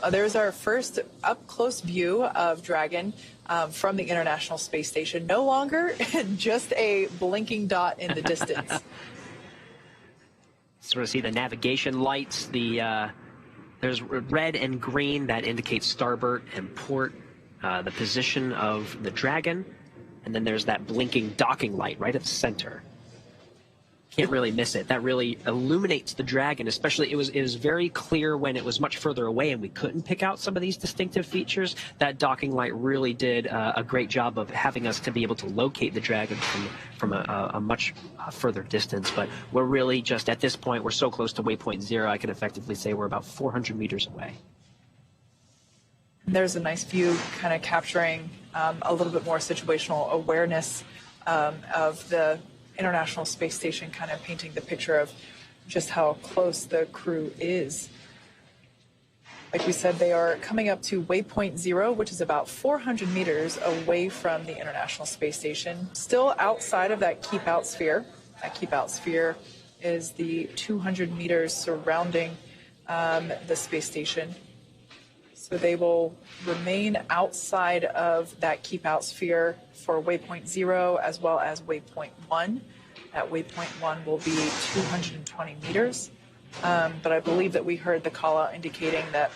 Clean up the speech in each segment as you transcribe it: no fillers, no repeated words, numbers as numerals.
There's our first up-close view of Dragon from the International Space Station. No longer just a blinking dot in the distance. Sort of see the navigation lights. There's red and green that indicates starboard and port, the position of the Dragon, and then there's that blinking docking light right at the center. Can't really miss it. That really illuminates the Dragon, especially it was very clear when it was much further away and we couldn't pick out some of these distinctive features. That docking light really did a great job of having us to be able to locate the Dragon from a much further distance. But we're really just at this point, we're so close to waypoint 0, I can effectively say we're about 400 meters away. There's a nice view kind of capturing a little bit more situational awareness of the International Space Station, kind of painting the picture of just how close the crew is. Like we said, they are coming up to waypoint 0, which is about 400 meters away from the International Space Station, still outside of that keep out sphere. That keep out sphere is the 200 meters surrounding the space station. So they will remain outside of that keep out sphere for waypoint 0 as well as waypoint 1. At waypoint 1 will be 220 meters. But I believe that we heard the call out indicating that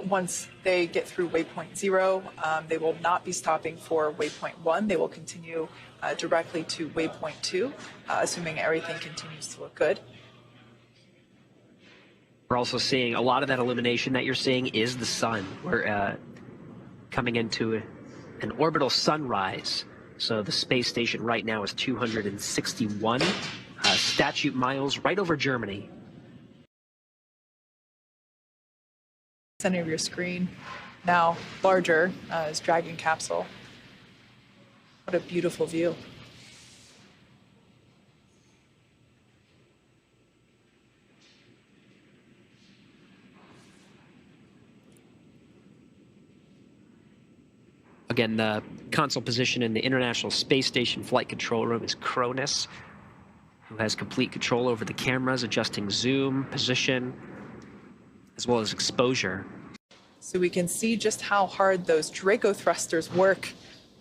once they get through waypoint 0, they will not be stopping for waypoint 1. They will continue directly to waypoint 2, assuming everything continues to look good. We're also seeing a lot of that illumination that you're seeing is the sun. We're coming into an orbital sunrise. So the space station right now is 261 statute miles right over Germany. Center of your screen, now larger, is Dragon capsule. What a beautiful view. Again, the console position in the International Space Station Flight Control Room is Cronus, who has complete control over the cameras, adjusting zoom, position, as well as exposure. So we can see just how hard those Draco thrusters work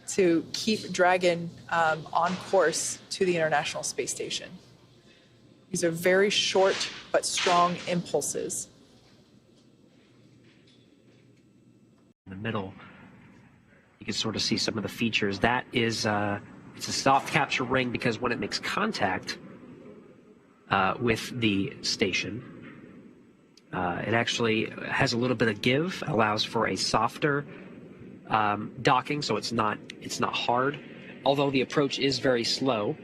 to keep Dragon on course to the International Space Station. These are very short but strong impulses. In the middle, you can sort of see some of the features. That is, it's a soft capture ring because when it makes contact with the station, it actually has a little bit of give, allows for a softer docking, so it's not hard, although the approach is very slow.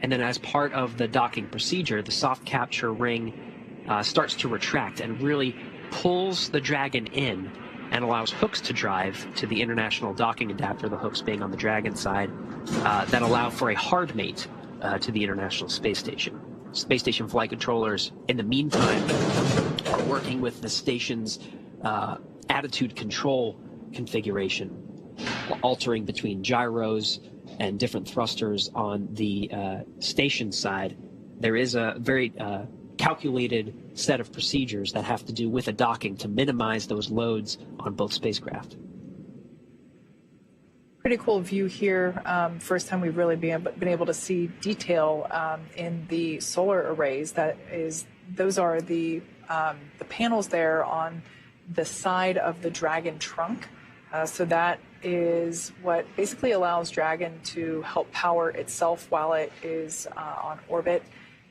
And then as part of the docking procedure, the soft capture ring starts to retract and really pulls the Dragon in and allows hooks to drive to the international docking adapter, the hooks being on the Dragon side, that allow for a hard mate to the International Space Station. Space Station flight controllers, in the meantime, are working with the station's attitude control configuration, altering between gyros and different thrusters on the station side. There is a very calculated set of procedures that have to do with a docking to minimize those loads on both spacecraft. Pretty cool view here. First time we've really been able to see detail in the solar arrays. Those are the panels there on the side of the Dragon trunk. So that is what basically allows Dragon to help power itself while it is on orbit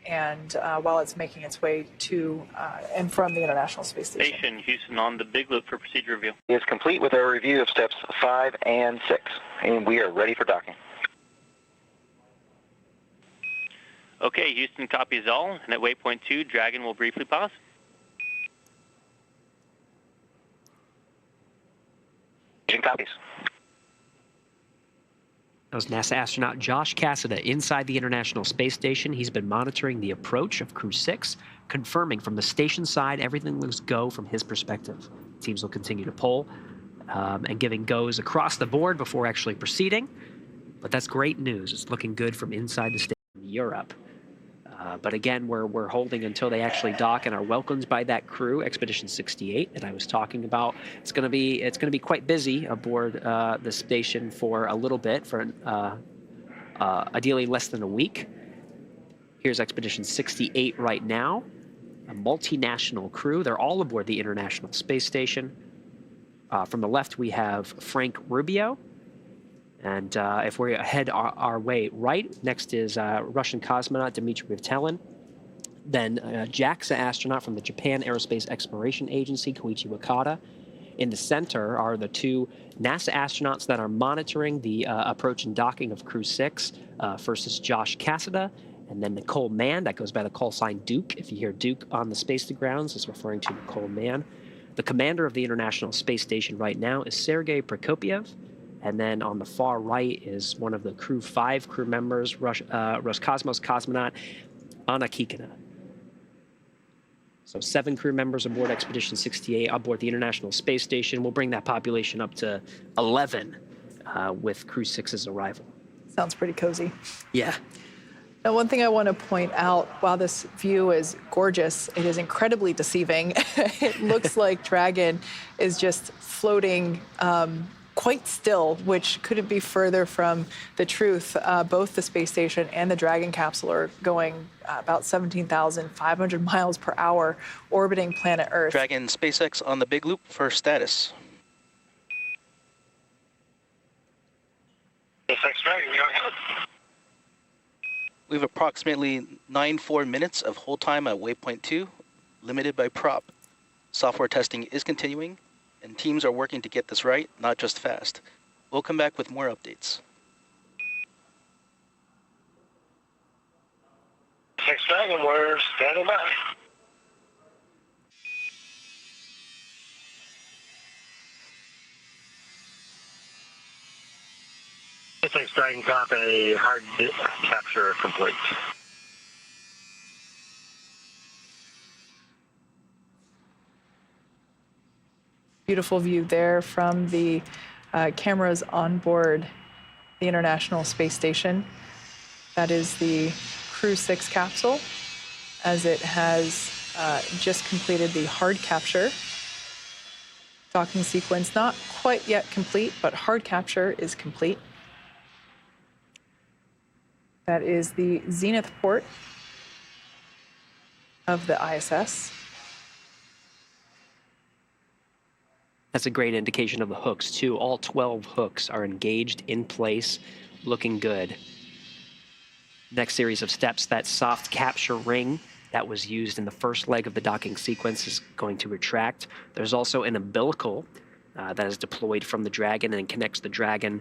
and while it's making its way to and from the International Space Station. Station Houston on the Big Loop for procedure review. Is complete with our review of steps 5 and 6, and we are ready for docking. Okay, Houston copies all, and at waypoint 2, Dragon will briefly pause. Houston copies. That was NASA astronaut Josh Cassada inside the International Space Station. He's been monitoring the approach of Crew 6, confirming from the station side everything looks go from his perspective. Teams will continue to poll and giving goes across the board before actually proceeding. But that's great news. It's looking good from inside the station in Europe. But again, we're holding until they actually dock and are welcomed by that crew, Expedition 68, that I was talking about. It's going to be quite busy aboard the station for a little bit, for ideally less than a week. Here's Expedition 68 right now, a multinational crew. They're all aboard the International Space Station. From the left, we have Frank Rubio. And if we head our way right, next is Russian cosmonaut Dmitry Vitelin. Then JAXA astronaut from the Japan Aerospace Exploration Agency, Koichi Wakata. In the center are the two NASA astronauts that are monitoring the approach and docking of Crew 6. First is Josh Cassada, and then Nicole Mann. That goes by the call sign Duke. If you hear Duke on the space to grounds, it's referring to Nicole Mann. The commander of the International Space Station right now is Sergei Prokopyev. And then on the far right is one of the Crew 5 crew members, Roscosmos cosmonaut Anna Kikina. So 7 crew members aboard Expedition 68 aboard the International Space Station. We'll bring that population up to 11 with Crew 6's arrival. Sounds pretty cozy. Yeah. Now, one thing I want to point out, while this view is gorgeous, it is incredibly deceiving. It looks like Dragon is just floating quite still, which couldn't be further from the truth. Both the space station and the Dragon capsule are going about 17,500 miles per hour, orbiting planet Earth. Dragon SpaceX on the big loop for status. SpaceX Dragon, go ahead. We have approximately 94 minutes of hold time at waypoint 2, limited by prop. Software testing is continuing, and teams are working to get this right, not just fast. We'll come back with more updates. SpaceX Dragon, we're standing by. SpaceX Dragon copy, hard capture complete. Beautiful view there from the cameras on board the International Space Station. That is the Crew 6 capsule, as it has just completed the hard capture. Docking sequence not quite yet complete, but hard capture is complete. That is the zenith port of the ISS. That's a great indication of the hooks, too. All 12 hooks are engaged in place, looking good. Next series of steps, that soft capture ring that was used in the first leg of the docking sequence is going to retract. There's also an umbilical that is deployed from the Dragon and connects the Dragon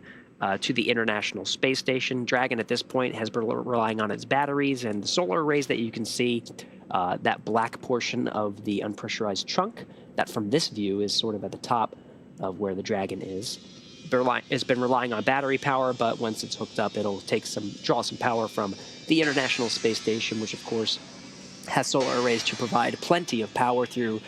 to the International Space Station. Dragon at this point has been relying on its batteries and the solar arrays that you can see. That black portion of the unpressurized trunk, that from this view is sort of at the top of where the Dragon is. It's been relying on battery power, but once it's hooked up, it'll draw some power from the International Space Station, which of course has solar arrays to provide plenty of power through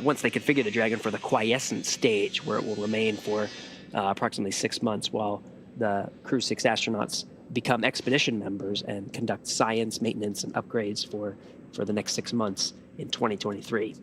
once they configure the Dragon for the quiescent stage, where it will remain for approximately 6 months while the Crew 6 astronauts become expedition members and conduct science, maintenance, and upgrades for the next 6 months in 2023.